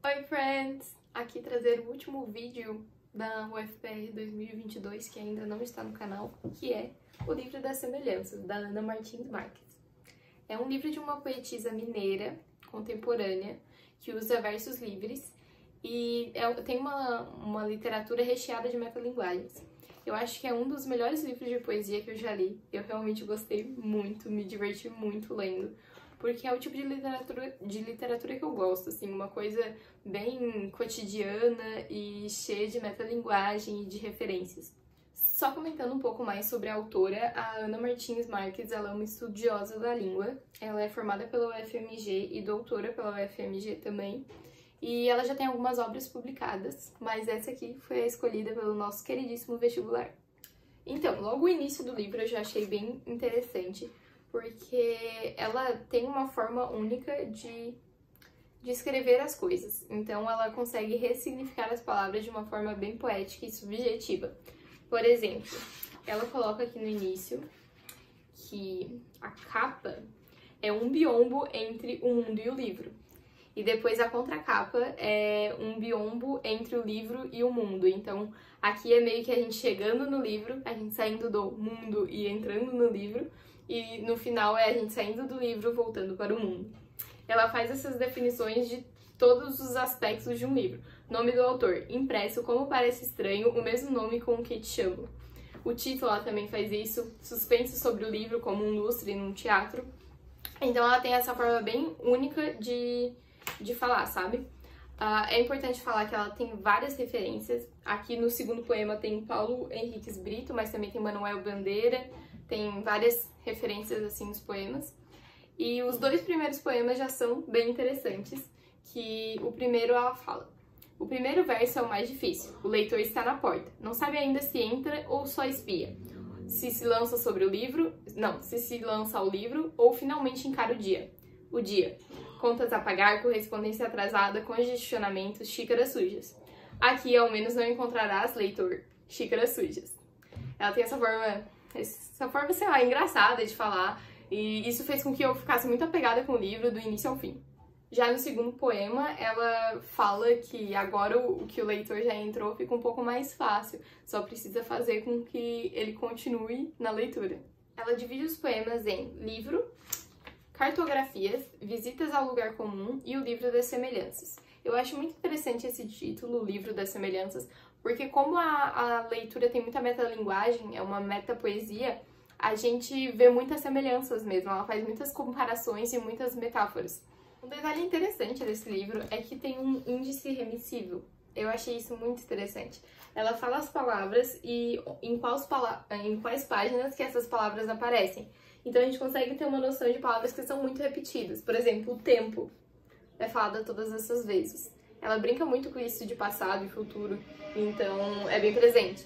Oi, friends! Aqui trazer o último vídeo da UFPR 2022, que ainda não está no canal, que é o Livro das Semelhanças, da Ana Martins Marques. É um livro de uma poetisa mineira, contemporânea, que usa versos livres e tem uma literatura recheada de metalinguagens. Eu acho que é um dos melhores livros de poesia que eu já li. Eu realmente gostei muito, me diverti muito lendo, porque é o tipo de literatura que eu gosto, assim, uma coisa bem cotidiana e cheia de metalinguagem e de referências. Só comentando um pouco mais sobre a autora, a Ana Martins Marques, ela é uma estudiosa da língua, ela é formada pela UFMG e doutora pela UFMG também, e ela já tem algumas obras publicadas, mas essa aqui foi a escolhida pelo nosso queridíssimo vestibular. Então, logo o início do livro eu já achei bem interessante, porque ela tem uma forma única de escrever as coisas. Então, ela consegue ressignificar as palavras de uma forma bem poética e subjetiva. Por exemplo, ela coloca aqui no início que a capa é um biombo entre o mundo e o livro. E depois a contracapa é um biombo entre o livro e o mundo. Então, aqui é meio que a gente chegando no livro, a gente saindo do mundo e entrando no livro. E no final é a gente saindo do livro voltando para o mundo. Ela faz essas definições de todos os aspectos de um livro. Nome do autor, impresso, como parece estranho, o mesmo nome com o que te chamo. O título, ela também faz isso, suspense sobre o livro, como um lustre num teatro. Então ela tem essa forma bem única de falar, sabe? É importante falar que ela tem várias referências. Aqui no segundo poema tem Paulo Henriques Brito, mas também tem Manuel Bandeira, tem várias referências assim nos poemas. E os dois primeiros poemas já são bem interessantes, que o primeiro ela fala: o primeiro verso é o mais difícil, o leitor está na porta, não sabe ainda se entra ou só espia, se lança sobre o livro, se lança ao livro ou finalmente encara o dia. O dia. Contas a pagar, correspondência atrasada, congestionamentos, xícaras sujas. Aqui, ao menos, não encontrarás, leitor, xícaras sujas. Ela tem essa forma, sei lá, engraçada de falar, e isso fez com que eu ficasse muito apegada com o livro do início ao fim. Já no segundo poema, ela fala que agora o que o leitor já entrou fica um pouco mais fácil, só precisa fazer com que ele continue na leitura. Ela divide os poemas em livro, cartografias, visitas ao lugar comum e o livro das semelhanças. Eu acho muito interessante esse título, o livro das semelhanças, porque como a leitura tem muita metalinguagem, é uma metapoesia, a gente vê muitas semelhanças mesmo, ela faz muitas comparações e muitas metáforas. Um detalhe interessante desse livro é que tem um índice remissivo. Eu achei isso muito interessante. Ela fala as palavras e em quais páginas que essas palavras aparecem. Então a gente consegue ter uma noção de palavras que são muito repetidas. Por exemplo, o tempo é falada todas essas vezes. Ela brinca muito com isso de passado e futuro, então é bem presente.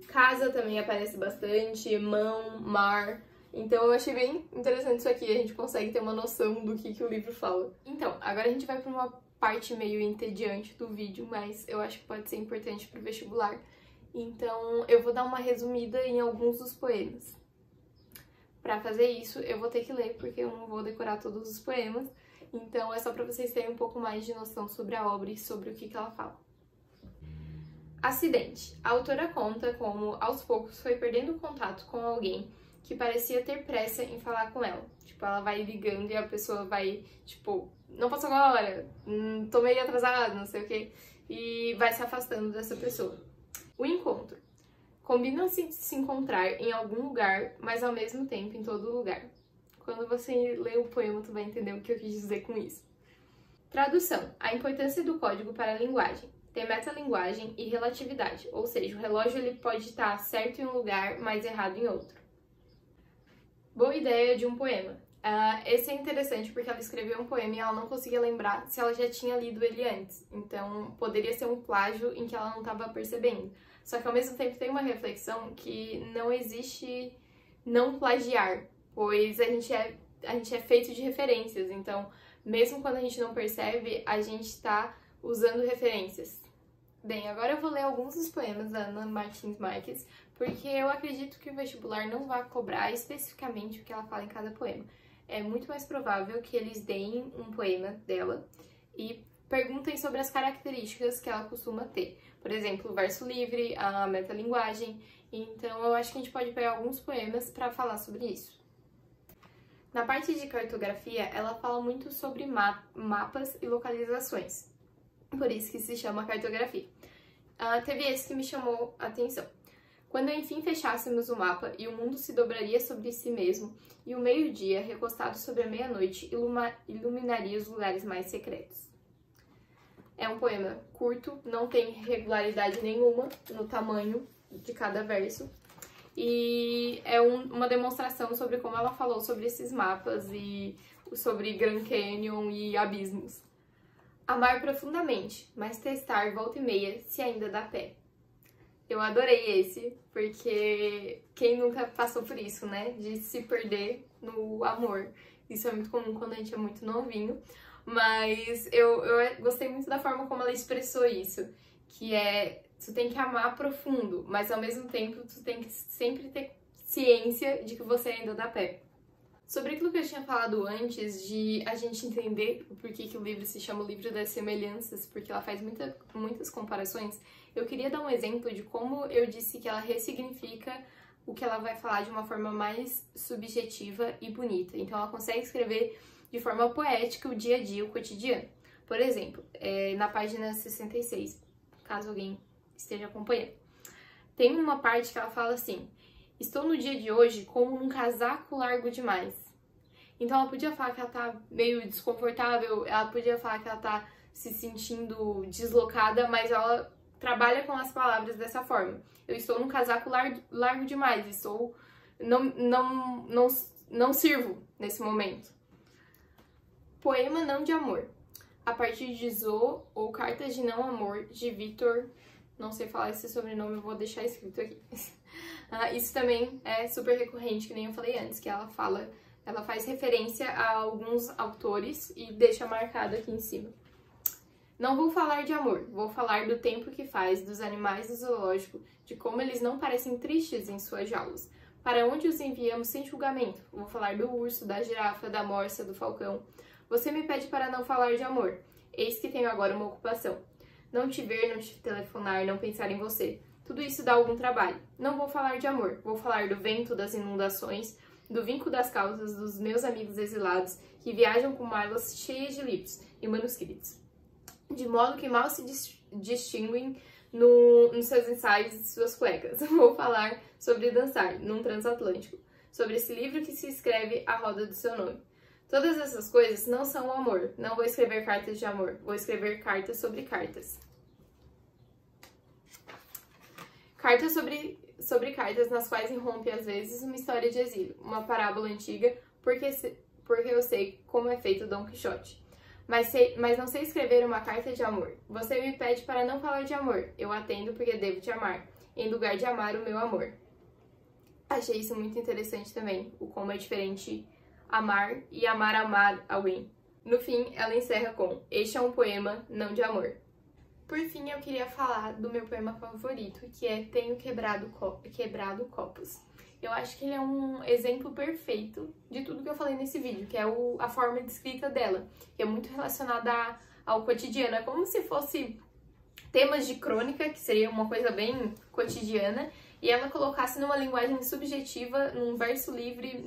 Casa também aparece bastante, mão, mar. Então eu achei bem interessante isso aqui, a gente consegue ter uma noção do que o livro fala. Então, agora a gente vai para uma parte meio entediante do vídeo, mas eu acho que pode ser importante para o vestibular. Então eu vou dar uma resumida em alguns dos poemas. Para fazer isso, eu vou ter que ler, porque eu não vou decorar todos os poemas. Então, é só para vocês terem um pouco mais de noção sobre a obra e sobre o que ela fala. Acidente. A autora conta como, aos poucos, foi perdendo contato com alguém que parecia ter pressa em falar com ela. Tipo, ela vai ligando e a pessoa vai, tipo, não posso agora, tô meio atrasada, não sei o quê. E vai se afastando dessa pessoa. O encontro. Combinam-se de se encontrar em algum lugar, mas ao mesmo tempo em todo lugar. Quando você lê o poema, tu vai entender o que eu quis dizer com isso. Tradução. A importância do código para a linguagem. Tem metalinguagem e relatividade, ou seja, o relógio ele pode estar certo em um lugar, mas errado em outro. Boa ideia de um poema. Esse é interessante porque ela escreveu um poema e ela não conseguia lembrar se ela já tinha lido ele antes. Então, poderia ser um plágio em que ela não estava percebendo. Só que ao mesmo tempo tem uma reflexão que não existe não plagiar, pois a gente é feito de referências, então mesmo quando a gente não percebe, a gente está usando referências. Bem, agora eu vou ler alguns dos poemas da Ana Martins Marques, porque eu acredito que o vestibular não vai cobrar especificamente o que ela fala em cada poema. É muito mais provável que eles deem um poema dela e perguntem sobre as características que ela costuma ter. Por exemplo, o verso livre, a metalinguagem. Então, eu acho que a gente pode pegar alguns poemas para falar sobre isso. Na parte de cartografia, ela fala muito sobre mapas e localizações. Por isso que se chama cartografia. Teve esse que me chamou a atenção. Quando enfim fechássemos o mapa e o mundo se dobraria sobre si mesmo, e o meio-dia, recostado sobre a meia-noite, iluminaria os lugares mais secretos. É um poema curto, não tem regularidade nenhuma no tamanho de cada verso, e é uma demonstração sobre como ela falou sobre esses mapas e sobre Grand Canyon e abismos. Amar profundamente, mas testar volta e meia se ainda dá pé. Eu adorei esse, porque quem nunca passou por isso, né? De se perder no amor. Isso é muito comum quando a gente é muito novinho. Mas eu gostei muito da forma como ela expressou isso. Que é, tu tem que amar profundo, mas ao mesmo tempo tu tem que sempre ter ciência de que você ainda dá pé. Sobre aquilo que eu tinha falado antes, de a gente entender o porquê que o livro se chama o Livro das Semelhanças, porque ela faz muitas comparações, eu queria dar um exemplo de como eu disse que ela ressignifica o que ela vai falar de uma forma mais subjetiva e bonita. Então ela consegue escrever de forma poética o dia a dia, o cotidiano. Por exemplo, na página 66, caso alguém esteja acompanhando, tem uma parte que ela fala assim: estou no dia de hoje como um casaco largo demais. Então ela podia falar que ela tá meio desconfortável, ela podia falar que ela tá se sentindo deslocada, mas ela trabalha com as palavras dessa forma. Eu estou num casaco largo demais, não sirvo nesse momento. Poema Não de Amor, a partir de Zo ou Cartas de Não Amor, de Vitor, não sei falar esse sobrenome, eu vou deixar escrito aqui. Isso também é super recorrente, que nem eu falei antes, que ela faz referência a alguns autores e deixa marcado aqui em cima. Não vou falar de amor, vou falar do tempo que faz, dos animais do zoológico, de como eles não parecem tristes em suas jaulas. Para onde os enviamos sem julgamento? Vou falar do urso, da girafa, da morsa, do falcão. Você me pede para não falar de amor. Eis que tenho agora uma ocupação. Não te ver, não te telefonar, não pensar em você. Tudo isso dá algum trabalho. Não vou falar de amor, vou falar do vento, das inundações, do vinco das causas, dos meus amigos exilados, que viajam com malas cheias de livros e manuscritos, de modo que mal se distinguem nos seus ensaios e suas cuecas. Vou falar sobre dançar, num transatlântico, sobre esse livro que se escreve à roda do seu nome. Todas essas coisas não são o amor. Não vou escrever cartas de amor, vou escrever cartas sobre cartas. Cartas sobre cartas nas quais irrompe às vezes uma história de exílio, uma parábola antiga, porque eu sei como é feito Dom Quixote. Mas não sei escrever uma carta de amor. Você me pede para não falar de amor. Eu atendo porque devo te amar, em lugar de amar o meu amor. Achei isso muito interessante também, o como é diferente amar e amar alguém. No fim, ela encerra com: este é um poema não de amor. Por fim, eu queria falar do meu poema favorito, que é Tenho Quebrado Copos. Eu acho que ele é um exemplo perfeito de tudo que eu falei nesse vídeo, que é a forma de escrita dela, que é muito relacionada ao cotidiano. É como se fosse temas de crônica, que seria uma coisa bem cotidiana, e ela colocasse numa linguagem subjetiva, num verso livre,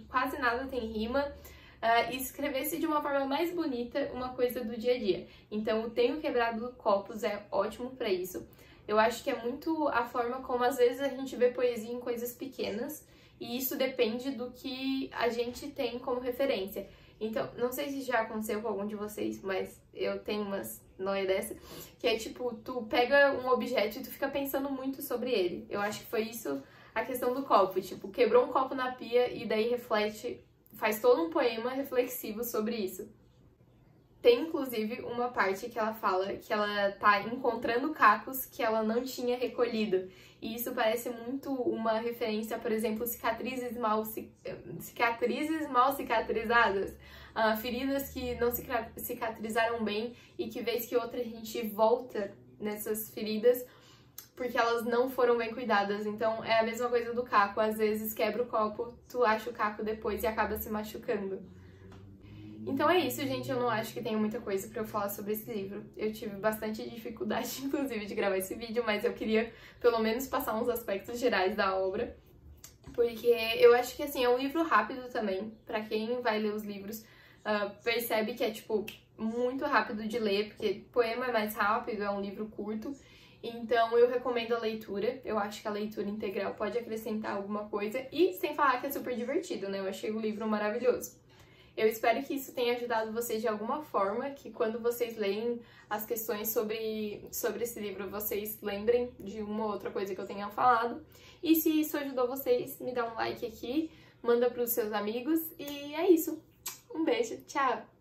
quase nada tem rima, e escrevesse de uma forma mais bonita uma coisa do dia a dia. Então, o Tenho Quebrado Copos é ótimo para isso. Eu acho que é muito a forma como às vezes a gente vê poesia em coisas pequenas, e isso depende do que a gente tem como referência. Então, não sei se já aconteceu com algum de vocês, mas eu tenho umas noia dessa, que é tipo, tu pega um objeto e tu fica pensando muito sobre ele. Eu acho que foi isso a questão do copo, tipo, quebrou um copo na pia e daí reflete, faz todo um poema reflexivo sobre isso. Tem, inclusive, uma parte que ela fala que ela tá encontrando cacos que ela não tinha recolhido. E isso parece muito uma referência, por exemplo, cicatrizes mal cicatrizadas. Feridas que não cicatrizaram bem e que vez que outra a gente volta nessas feridas porque elas não foram bem cuidadas. Então é a mesma coisa do caco. Às vezes quebra o copo, tu acha o caco depois e acaba se machucando. Então é isso, gente, eu não acho que tenha muita coisa pra eu falar sobre esse livro. Eu tive bastante dificuldade, inclusive, de gravar esse vídeo, mas eu queria pelo menos passar uns aspectos gerais da obra, porque eu acho que, assim, é um livro rápido também. Pra quem vai ler os livros, percebe que é, tipo, muito rápido de ler, porque poema é mais rápido, é um livro curto. Então eu recomendo a leitura, eu acho que a leitura integral pode acrescentar alguma coisa, e sem falar que é super divertido, né? Eu achei o livro maravilhoso. Eu espero que isso tenha ajudado vocês de alguma forma, que quando vocês leem as questões sobre esse livro, vocês lembrem de uma ou outra coisa que eu tenha falado. E se isso ajudou vocês, me dá um like aqui, manda para os seus amigos, e é isso. Um beijo, tchau!